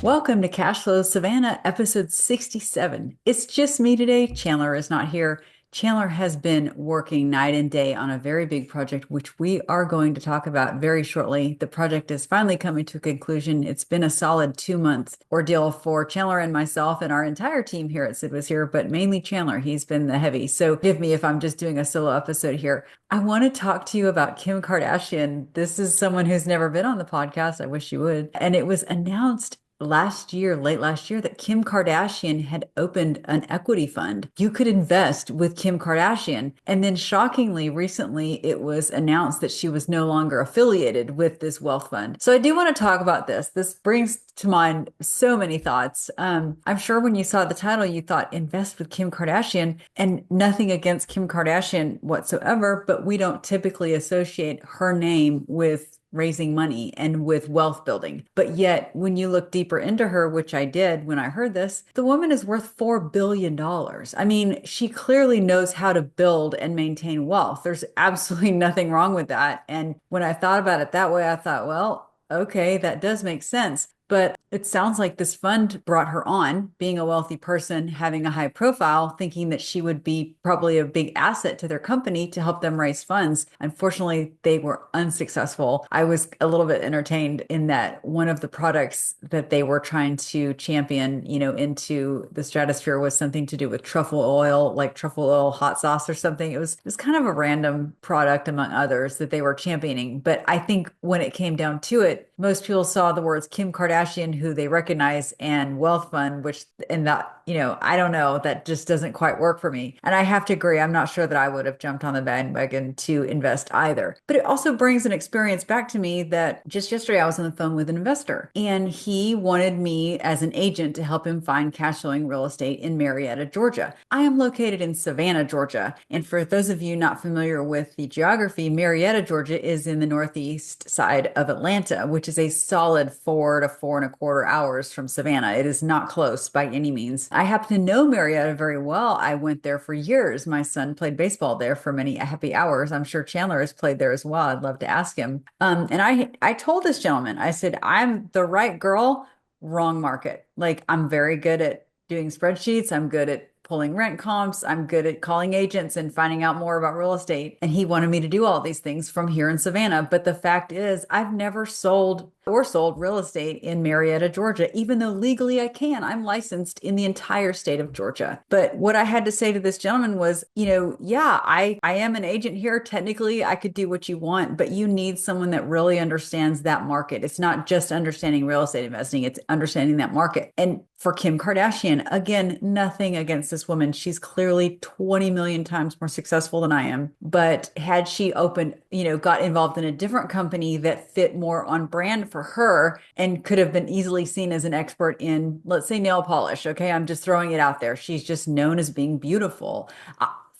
Welcome to Cash Flow Savannah, episode 67. It's just me today. Chandler is not here. Chandler has been working night and day on a very big project, which we are going to talk about very shortly. The project is finally coming to a conclusion. It's been a solid 2 months ordeal for Chandler and myself and our entire team here at Sid Was Here, but mainly Chandler. He's been the heavy. So forgive me if I'm just doing a solo episode here. I want to talk to you about Kim Kardashian. This is someone who's never been on the podcast. I wish you would. And it was announced last year, late last year, that Kim Kardashian had opened an equity fund. You could invest with Kim Kardashian. And then shockingly, recently, it was announced that she was no longer affiliated with this wealth fund. So I do want to talk about this. This brings to mind so many thoughts. I'm sure when you saw the title, you thought invest with Kim Kardashian, and nothing against Kim Kardashian whatsoever, but we don't typically associate her name with raising money and with wealth building. But yet, when you look deeper into her, which I did when I heard this, the woman is worth $4 billion. I mean, she clearly knows how to build and maintain wealth. There's absolutely nothing wrong with that. And when I thought about it that way, I thought, well, okay, that does make sense. But it sounds like this fund brought her on, being a wealthy person, having a high profile, thinking that she would be probably a big asset to their company to help them raise funds. Unfortunately, they were unsuccessful. I was a little bit entertained in that one of the products that they were trying to champion, into the stratosphere was something to do with truffle oil, like truffle oil hot sauce or something. It was kind of a random product among others that they were championing. But I think when it came down to it, most people saw the words Kim Kardashian, who they recognize, and wealth fund, which, and that, I don't know, that just doesn't quite work for me. And I have to agree, I'm not sure that I would have jumped on the bandwagon to invest either. But it also brings an experience back to me that just yesterday I was on the phone with an investor, and he wanted me as an agent to help him find cash flowing real estate in Marietta, Georgia. I am located in Savannah, Georgia. And for those of you not familiar with the geography, Marietta, Georgia is in the northeast side of Atlanta, which is a solid 4 to 4.25 hours from Savannah. It is not close by any means. I happen to know Marietta very well. I went there for years. My son played baseball there for many happy hours. I'm sure Chandler has played there as well. I'd love to ask him. And I told this gentleman, I said, I'm the right girl, wrong market. Like, I'm very good at doing spreadsheets. I'm good at pulling rent comps. I'm good at calling agents and finding out more about real estate. And he wanted me to do all these things from here in Savannah. But the fact is, I've never sold real estate in Marietta, Georgia, even though legally I can. I'm licensed in the entire state of Georgia. But what I had to say to this gentleman was, yeah, I am an agent here. Technically, I could do what you want, but you need someone that really understands that market. It's not just understanding real estate investing, it's understanding that market. And for Kim Kardashian, again, nothing against this woman. She's clearly 20 million times more successful than I am. But had she got involved in a different company that fit more on brand for her and could have been easily seen as an expert in, let's say, nail polish. Okay. I'm just throwing it out there. She's just known as being beautiful.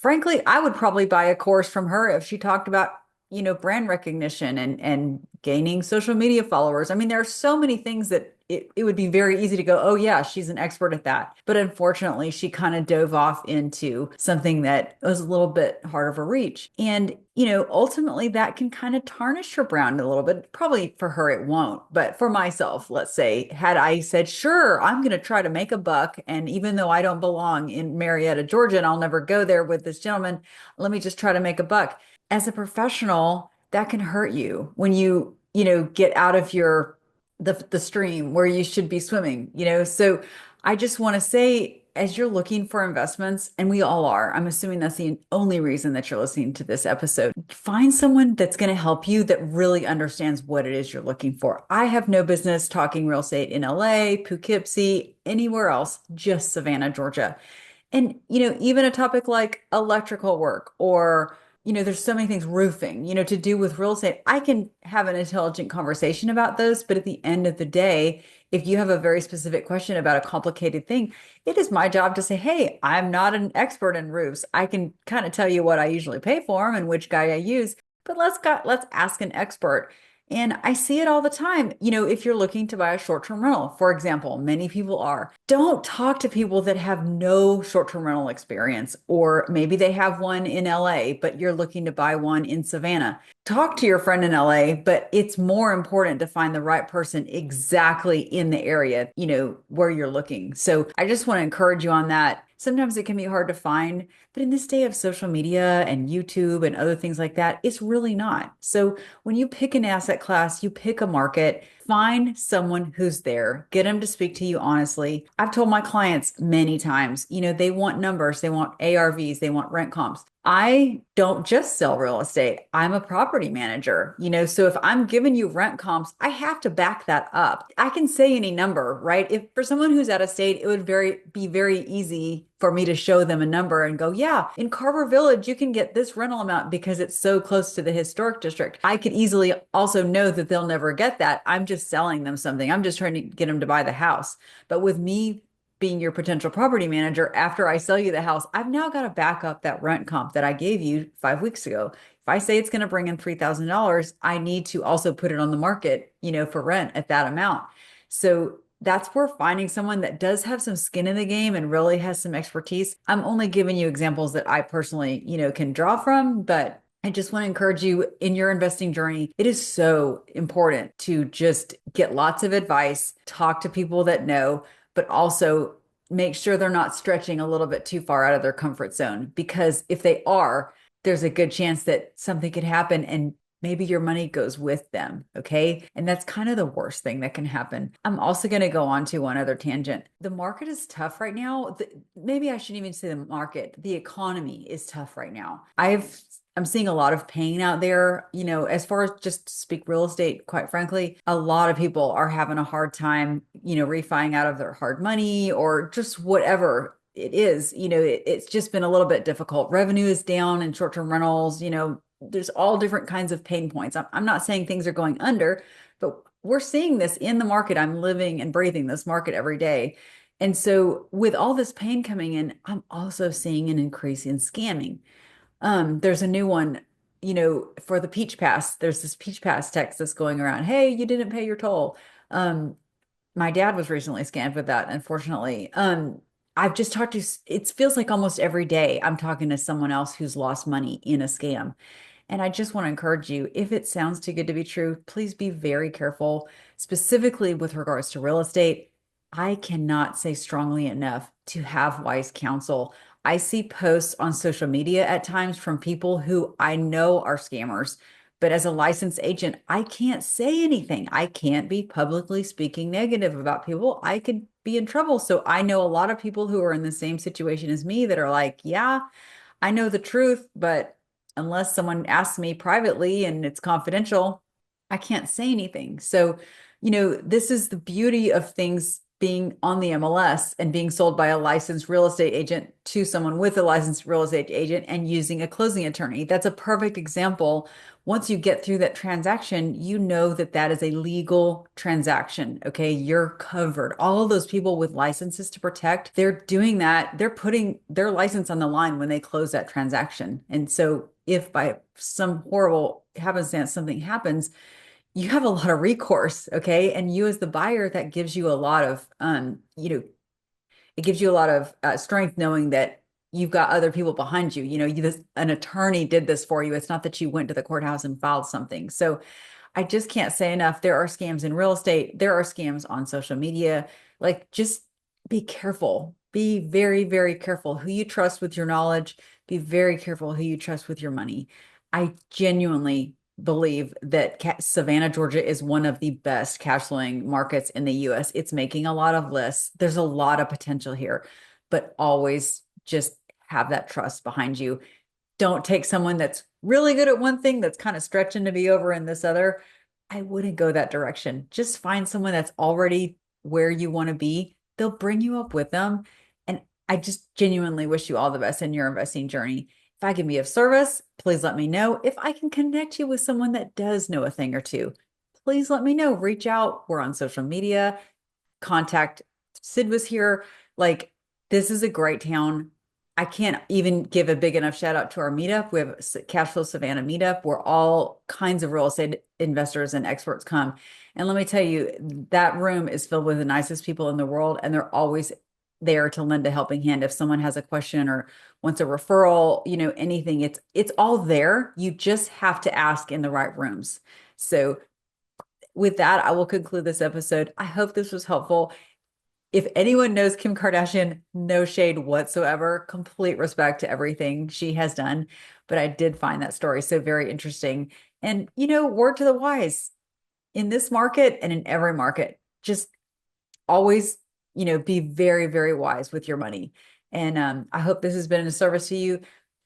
Frankly, I would probably buy a course from her if she talked about brand recognition and gaining social media followers. I mean, there are so many things that it would be very easy to go, oh yeah, she's an expert at that. But unfortunately, she kind of dove off into something that was a little bit hard of a reach. And, ultimately that can kind of tarnish her brand a little bit. Probably for her, it won't. But for myself, let's say, had I said, sure, I'm going to try to make a buck. And even though I don't belong in Marietta, Georgia, and I'll never go there with this gentleman, let me just try to make a buck. As a professional, that can hurt you when get out of the stream where you should be swimming. So I just want to say, as you're looking for investments, and we all are, I'm assuming that's the only reason that you're listening to this episode, find someone that's going to help you that really understands what it is you're looking for. I have no business talking real estate in LA, Poughkeepsie, anywhere else, just Savannah, Georgia. And, even a topic like electrical work or there's so many things, roofing, to do with real estate. I can have an intelligent conversation about those, but at the end of the day, if you have a very specific question about a complicated thing, it is my job to say, hey, I'm not an expert in roofs. I can kind of tell you what I usually pay for them and which guy I use, but let's ask an expert. And I see it all the time. If you're looking to buy a short-term rental, for example, many people are. Don't talk to people that have no short-term rental experience, or maybe they have one in LA, but you're looking to buy one in Savannah. talk to your friend in LA, but it's more important to find the right person exactly in the area, where you're looking. So I just want to encourage you on that. Sometimes it can be hard to find, but in this day of social media and YouTube and other things like that, it's really not. So when you pick an asset class, you pick a market, find someone who's there, get them to speak to you honestly. I've told my clients many times, they want numbers, they want ARVs, they want rent comps. I don't just sell real estate. I'm a property manager, so if I'm giving you rent comps, I have to back that up. I can say any number, right? If for someone who's out of state, it would be very easy for me to show them a number and go, yeah, in Carver Village, you can get this rental amount because it's so close to the historic district. I could easily also know that they'll never get that. I'm just selling them something. I'm just trying to get them to buy the house. But with me being your potential property manager, after I sell you the house, I've now got to back up that rent comp that I gave you 5 weeks ago. If I say it's going to bring in $3,000, I need to also put it on the market, for rent at that amount. So that's where finding someone that does have some skin in the game and really has some expertise. I'm only giving you examples that I personally, can draw from, but I just want to encourage you in your investing journey. It is so important to just get lots of advice, talk to people that know, but also make sure they're not stretching a little bit too far out of their comfort zone. Because if they are, there's a good chance that something could happen and maybe your money goes with them. Okay. And that's kind of the worst thing that can happen. I'm also going to go on to one other tangent. The market is tough right now. Maybe I shouldn't even say the market, the economy is tough right now. I'm seeing a lot of pain out there, as far as just to speak real estate, quite frankly, a lot of people are having a hard time, refining out of their hard money or just whatever it is, it's just been a little bit difficult. Revenue is down in short-term rentals, there's all different kinds of pain points. I'm not saying things are going under, but we're seeing this in the market. I'm living and breathing this market every day. And so with all this pain coming in, I'm also seeing an increase in scamming. There's a new one, for the Peach Pass. There's this Peach Pass text that's going around. Hey, you didn't pay your toll. My dad was recently scammed with that, unfortunately. I've just talked to, it feels like almost every day I'm talking to someone else who's lost money in a scam. And I just want to encourage you, if it sounds too good to be true, please be very careful, specifically with regards to real estate. I cannot say strongly enough to have wise counsel. I see posts on social media at times from people who I know are scammers, but as a licensed agent, I can't say anything. I can't be publicly speaking negative about people. I could be in trouble. So I know a lot of people who are in the same situation as me that are like, yeah, I know the truth, but unless someone asks me privately and it's confidential, I can't say anything. So, this is the beauty of things being on the MLS and being sold by a licensed real estate agent to someone with a licensed real estate agent and using a closing attorney. That's a perfect example. Once you get through that transaction, you know that that is a legal transaction. Okay. You're covered. All of those people with licenses to protect, they're doing that. They're putting their license on the line when they close that transaction. And so if by some horrible happenstance something happens, you have a lot of recourse, okay? And you as the buyer, that gives you a lot of, it gives you a lot of strength knowing that you've got other people behind you. An attorney did this for you. It's not that you went to the courthouse and filed something. So I just can't say enough. There are scams in real estate. There are scams on social media. Like, just be careful. Be very, very careful who you trust with your knowledge. Be very careful who you trust with your money. I genuinely believe that Savannah, Georgia is one of the best cash flowing markets in the US. It's making a lot of lists. There's a lot of potential here, but always just have that trust behind you. Don't take someone that's really good at one thing that's kind of stretching to be over in this other. I wouldn't go that direction. Just find someone that's already where you want to be. They'll bring you up with them. And I just genuinely wish you all the best in your investing journey. If I can be of service, please let me know. If I can connect you with someone that does know a thing or two, please let me know. Reach out. We're on social media. Contact Sid was here. Like, this is a great town. I can't even give a big enough shout out to our meetup. We have a Cashflow Savannah meetup where all kinds of real estate investors and experts come. And let me tell you, that room is filled with the nicest people in the world, and they're always there to lend a helping hand if someone has a question or wants a referral, anything. It's all there. You just have to ask in the right rooms. So with that, I will conclude this episode. I hope this was helpful. If anyone knows Kim Kardashian, no shade whatsoever, complete respect to everything she has done. But I did find that story so very interesting. And, word to the wise in this market and in every market, just always, be very, very wise with your money. And I hope this has been a service to you.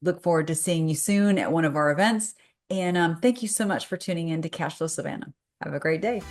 Look forward to seeing you soon at one of our events. And thank you so much for tuning in to Cashless Savannah. Have a great day.